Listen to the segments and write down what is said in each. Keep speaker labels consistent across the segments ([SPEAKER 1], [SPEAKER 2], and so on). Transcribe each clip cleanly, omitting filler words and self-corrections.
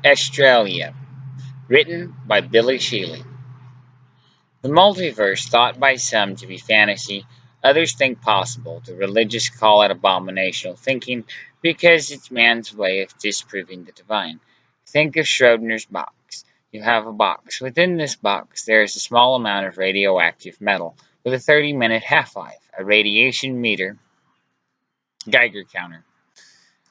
[SPEAKER 1] Australia, written by Billy Sheely. The multiverse, thought by some to be fantasy, others think possible. The religious call it abominational thinking because it's man's way of disproving the divine. Think of Schrodinger's box. You have a box. Within this box, there is a small amount of radioactive metal with a 30-minute half-life, a radiation meter, Geiger counter,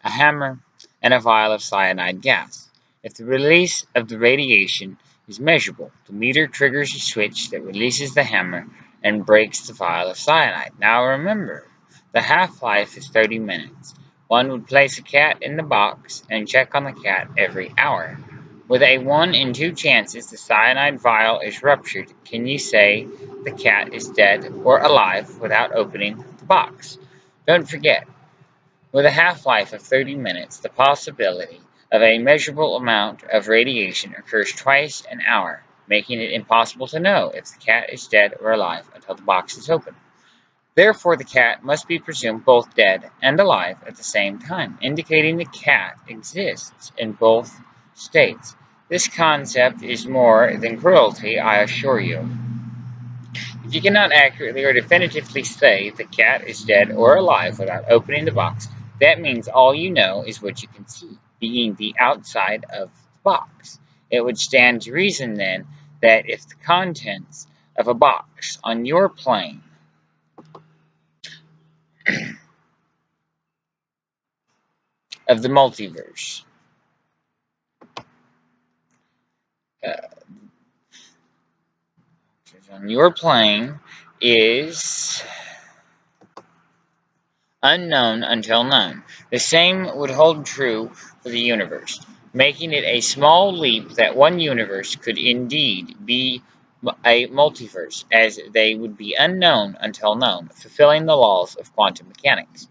[SPEAKER 1] a hammer, and a vial of cyanide gas. If the release of the radiation is measurable, the meter triggers a switch that releases the hammer and breaks the vial of cyanide. Now remember, the half-life is 30 minutes. One would place a cat in the box and check on the cat every hour. With a 1 in 2 chances the cyanide vial is ruptured, can you say the cat is dead or alive without opening the box? Don't forget, with a half-life of 30 minutes, the possibility of a measurable amount of radiation occurs twice an hour, making it impossible to know if the cat is dead or alive until the box is open. Therefore, the cat must be presumed both dead and alive at the same time, indicating the cat exists in both states. This concept is more than cruelty, I assure you. If you cannot accurately or definitively say the cat is dead or alive without opening the box, that means all you know is what you can see, being the outside of the box. It would stand to reason then that if the contents of a box on your plane of the multiverse uh, on your plane is unknown until known. The same would hold true for the universe, making it a small leap that one universe could indeed be a multiverse, as they would be unknown until known, fulfilling the laws of quantum mechanics.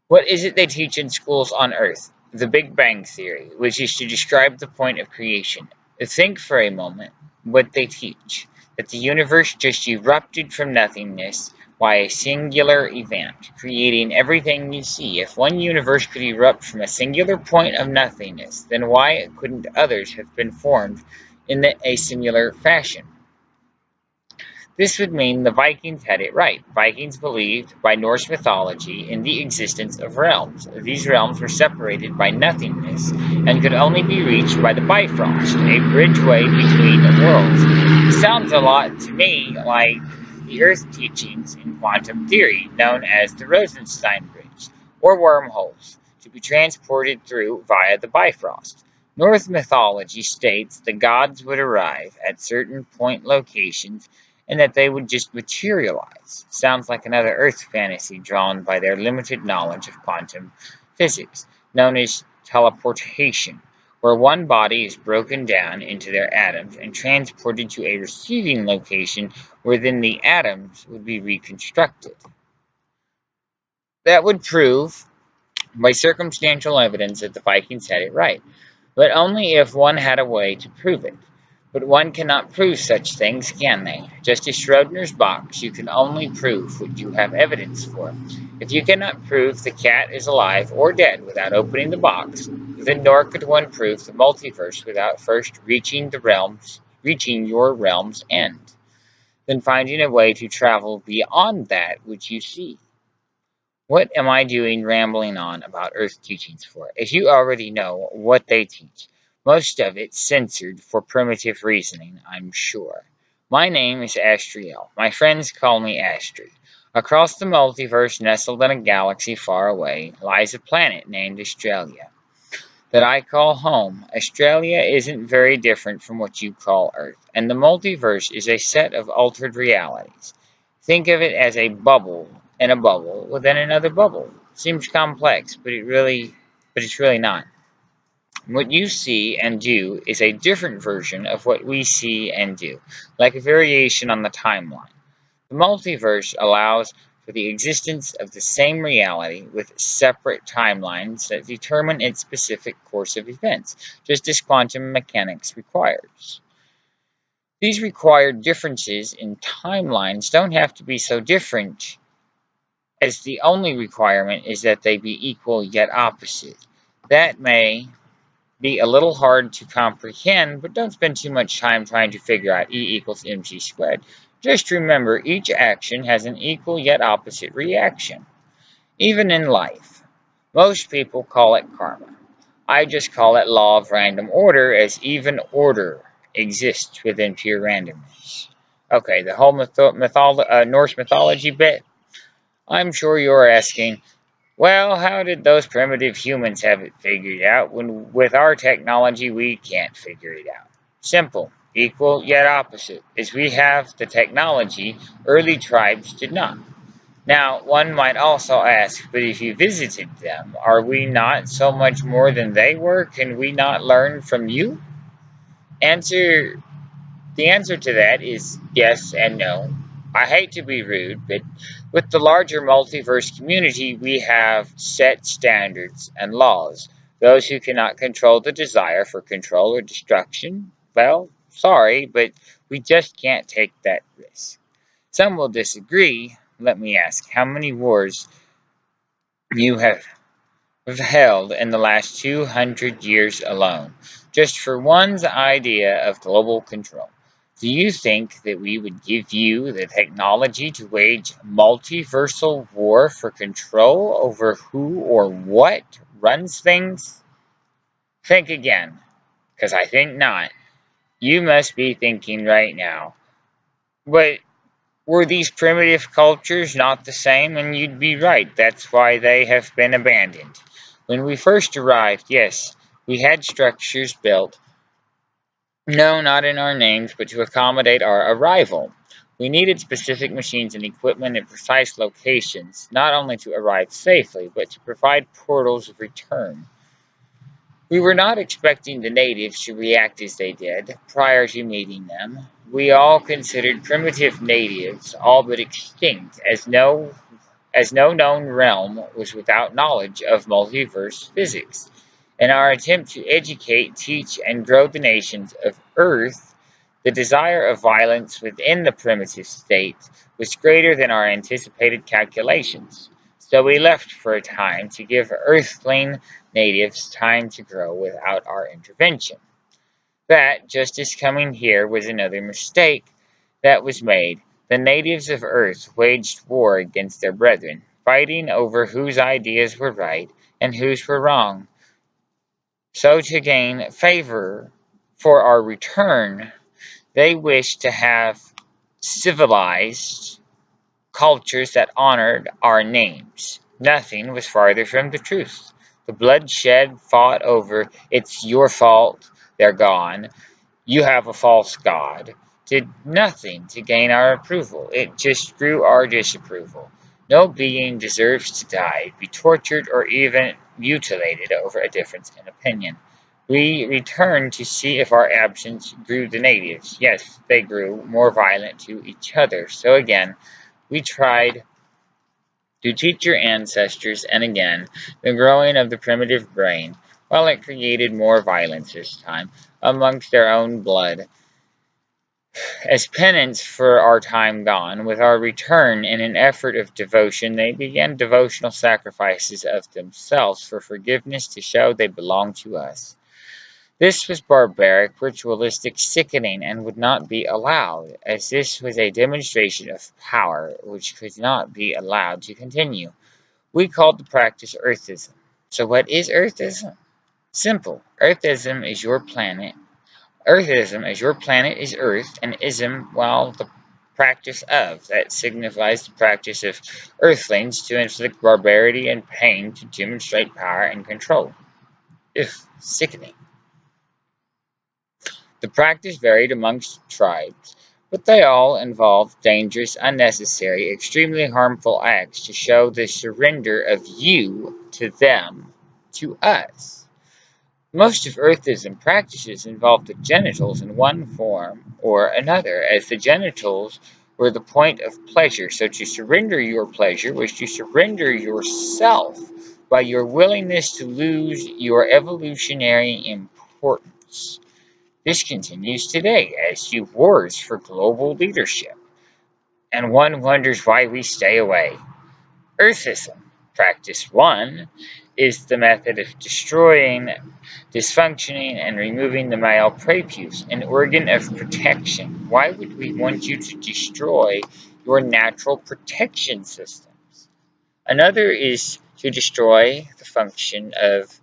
[SPEAKER 1] What is it they teach in schools on Earth? The Big Bang Theory, which is to describe the point of creation. Think for a moment what they teach, that the universe just erupted from nothingness by a singular event, creating everything you see. If one universe could erupt from a singular point of nothingness, then why couldn't others have been formed in a similar fashion? This would mean the Vikings had it right. Vikings believed, by Norse mythology, in the existence of realms. These realms were separated by nothingness and could only be reached by the Bifrost, a bridgeway between worlds. It sounds a lot to me like the Earth teachings in quantum theory, known as the Rosenstein Bridge, or wormholes, to be transported through via the Bifrost. Norse mythology states the gods would arrive at certain point locations and that they would just materialize. Sounds like another Earth fantasy drawn by their limited knowledge of quantum physics, known as teleportation, where one body is broken down into their atoms and transported to a receiving location where then the atoms would be reconstructed. That would prove, by circumstantial evidence, that the Vikings had it right, but only if one had a way to prove it. But one cannot prove such things, can they? Just as Schrodinger's box, you can only prove what you have evidence for. If you cannot prove the cat is alive or dead without opening the box, then nor could one prove the multiverse without first reaching your realm's end, then finding a way to travel beyond that which you see. What am I doing rambling on about Earth teachings for? As you already know what they teach. Most of it censored for primitive reasoning, I'm sure. My name is Astriel. My friends call me Astri. Across the multiverse, nestled in a galaxy far away, lies a planet named Australia that I call home. Australia isn't very different from what you call Earth, and the multiverse is a set of altered realities. Think of it as a bubble in a bubble within another bubble. Seems complex, but it's really not. What you see and do is a different version of what we see and do, like a variation on the timeline. The multiverse allows for the existence of the same reality with separate timelines that determine its specific course of events, just as quantum mechanics requires. These required differences in timelines don't have to be so different, as the only requirement is that they be equal yet opposite. That may be a little hard to comprehend, but don't spend too much time trying to figure out E equals mc squared. Just remember each action has an equal yet opposite reaction. Even in life, most people call it karma. I just call it law of random order, as even order exists within pure randomness. Okay, the whole Norse mythology bit. I'm sure you're asking, well, how did those primitive humans have it figured out when with our technology we can't figure it out? Simple, equal yet opposite. As we have the technology, early tribes did not. Now, one might also ask, but if you visited them, are we not so much more than they were? Can we not learn from you? Answer The answer to that is yes and no. I hate to be rude, but with the larger multiverse community, we have set standards and laws. Those who cannot control the desire for control or destruction, well, sorry, but we just can't take that risk. Some will disagree. Let me ask, how many wars you have held in the last 200 years alone, just for one's idea of global control? Do you think that we would give you the technology to wage multiversal war for control over who or what runs things? Think again, because I think not. You must be thinking right now, but were these primitive cultures not the same? And you'd be right. That's why they have been abandoned. When we first arrived, yes, we had structures built. No, not in our names, but to accommodate our arrival. We needed specific machines and equipment at precise locations, not only to arrive safely, but to provide portals of return. We were not expecting the natives to react as they did prior to meeting them. We all considered primitive natives all but extinct, as no known realm was without knowledge of multiverse physics. In our attempt to educate, teach, and grow the nations of Earth, the desire of violence within the primitive state was greater than our anticipated calculations. So we left for a time to give Earthling natives time to grow without our intervention. That, just as coming here, was another mistake that was made. The natives of Earth waged war against their brethren, fighting over whose ideas were right and whose were wrong. So, to gain favor for our return, they wished to have civilized cultures that honored our names. Nothing was farther from the truth. The bloodshed fought over, it's your fault, they're gone, you have a false god, did nothing to gain our approval. It just grew our disapproval. No being deserves to die, be tortured, or even mutilated over a difference in opinion. We returned to see if our absence grew the natives. Yes, they grew more violent to each other. So again, we tried to teach your ancestors, and again, the growing of the primitive brain, while it created more violence this time amongst their own blood. As penance for our time gone, with our return in an effort of devotion, they began devotional sacrifices of themselves for forgiveness to show they belonged to us. This was barbaric, ritualistic, sickening, and would not be allowed, as this was a demonstration of power which could not be allowed to continue. We called the practice Earthism. So what is Earthism? Simple. Earthism as your planet is Earth, and ism, well, the practice of. That signifies the practice of Earthlings to inflict barbarity and pain to demonstrate power and control. If sickening. The practice varied amongst tribes, but they all involved dangerous, unnecessary, extremely harmful acts to show the surrender of you to them, to us. Most of Earthism practices involve the genitals in one form or another, as the genitals were the point of pleasure. So to surrender your pleasure was to surrender yourself by your willingness to lose your evolutionary importance. This continues today as to wars for global leadership, and one wonders why we stay away. Earthism, practice 1, is the method of destroying, dysfunctioning, and removing the male prepuce, an organ of protection. Why would we want you to destroy your natural protection systems? Another is to destroy the function of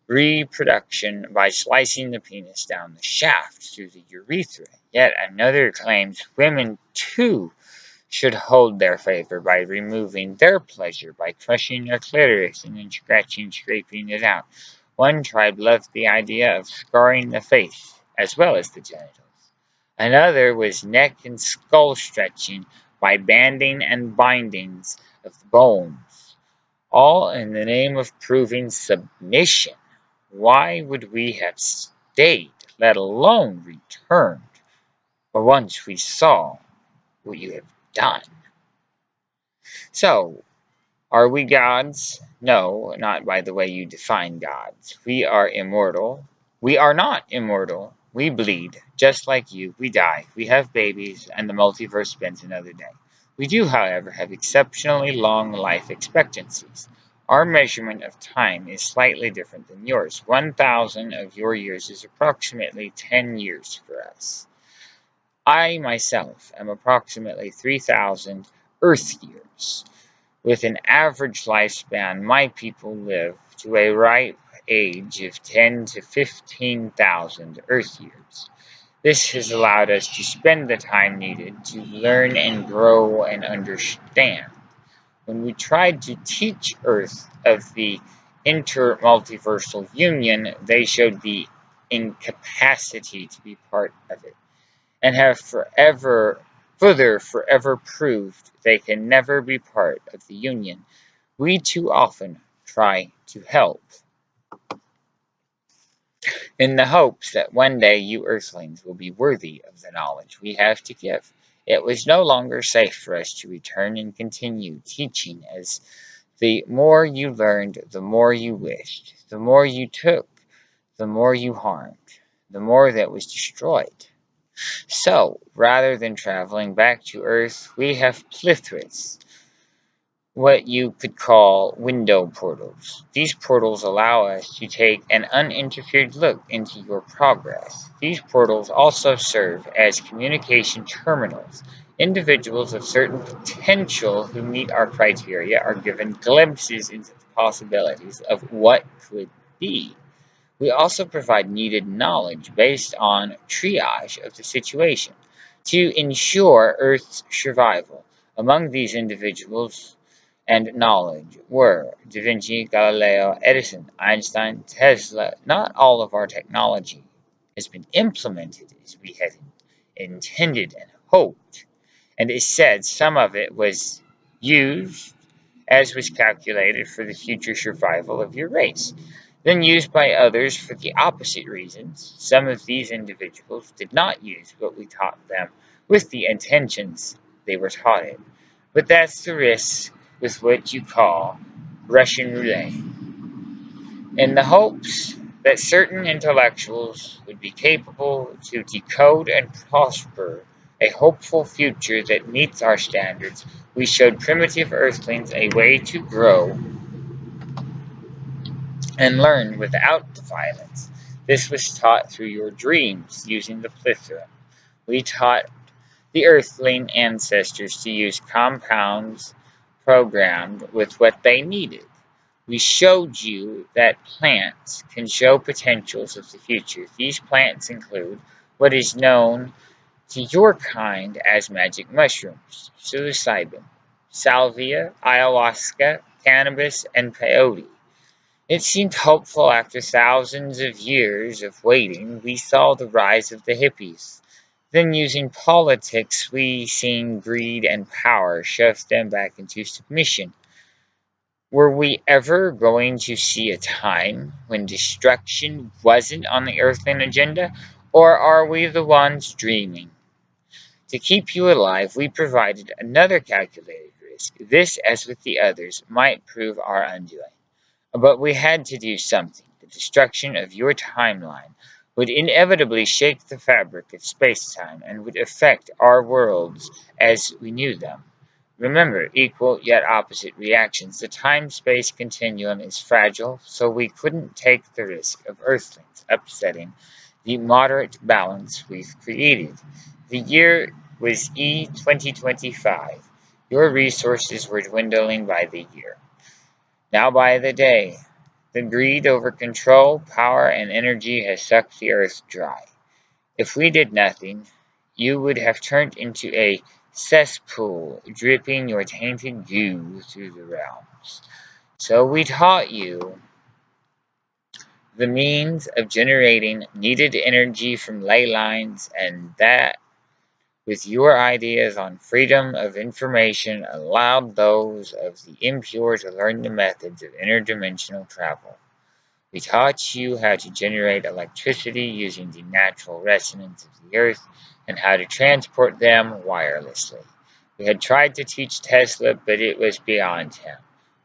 [SPEAKER 1] reproduction by slicing the penis down the shaft through the urethra. Yet another claims women too should hold their favor by removing their pleasure by crushing their clitoris and then scraping it out. One tribe loved the idea of scarring the face as well as the genitals. Another was neck and skull stretching by banding and bindings of the bones, all in the name of proving submission. Why would we have stayed, let alone returned, or once we saw what you have done? So, are we gods? No, not by the way you define gods. We are immortal. We are not immortal. We bleed, just like you. We die. We have babies, and the multiverse spends another day. We do, however, have exceptionally long life expectancies. Our measurement of time is slightly different than yours. 1,000 of your years is approximately 10 years for us. I myself am approximately 3,000 Earth years. With an average lifespan, my people live to a ripe age of 10 to 15,000 Earth years. This has allowed us to spend the time needed to learn and grow and understand. When we tried to teach Earth of the intermultiversal union, they showed the incapacity to be part of it, and have forever proved they can never be part of the union. We too often try to help, in the hopes that one day you Earthlings will be worthy of the knowledge we have to give. It was no longer safe for us to return and continue teaching, as the more you learned, the more you wished, the more you took, the more you harmed, the more that was destroyed. So, rather than traveling back to Earth, we have plithras, what you could call window portals. These portals allow us to take an uninterfered look into your progress. These portals also serve as communication terminals. Individuals of certain potential who meet our criteria are given glimpses into the possibilities of what could be. We also provide needed knowledge based on triage of the situation to ensure Earth's survival. Among these individuals and knowledge were Da Vinci, Galileo, Edison, Einstein, Tesla. Not all of our technology has been implemented as we had intended and hoped, and it is said some of it was used as was calculated for the future survival of your race, then used by others for the opposite reasons. Some of these individuals did not use what we taught them with the intentions they were taught it. But that's the risk with what you call Russian roulette, in the hopes that certain intellectuals would be capable to decode and prosper a hopeful future that meets our standards. We showed primitive Earthlings a way to grow and learn without the violence. This was taught through your dreams using the plethora. We taught the Earthling ancestors to use compounds programmed with what they needed. We showed you that plants can show potentials of the future. These plants include what is known to your kind as magic mushrooms, psilocybin, salvia, ayahuasca, cannabis, and peyote. It seemed hopeful after thousands of years of waiting. We saw the rise of the hippies. Then, using politics, we seen greed and power shove them back into submission. Were we ever going to see a time when destruction wasn't on the Earthling agenda? Or are we the ones dreaming? To keep you alive, we provided another calculated risk. This, as with the others, might prove our undoing. But we had to do something. The destruction of your timeline would inevitably shake the fabric of space-time and would affect our worlds as we knew them. Remember, equal yet opposite reactions. The time-space continuum is fragile, so we couldn't take the risk of Earthlings upsetting the moderate balance we've created. The year was E 2025. Your resources were dwindling by the year, now by the day. The greed over control, power, and energy has sucked the Earth dry. If we did nothing, you would have turned into a cesspool, dripping your tainted goo through the realms. So we taught you the means of generating needed energy from ley lines, and that, with your ideas on freedom of information, allowed those of the impure to learn the methods of interdimensional travel. We taught you how to generate electricity using the natural resonance of the Earth and how to transport them wirelessly. We had tried to teach Tesla, but it was beyond him.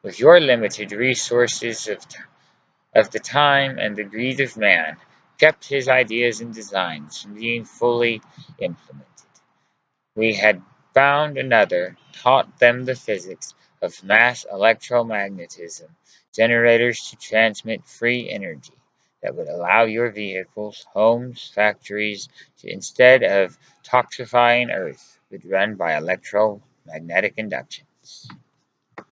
[SPEAKER 1] With your limited resources of the time and the greed of man, kept his ideas and designs from being fully implemented. We had found another, taught them the physics of mass electromagnetism, generators to transmit free energy that would allow your vehicles, homes, factories to, instead of toxifying Earth, would run by electromagnetic inductions.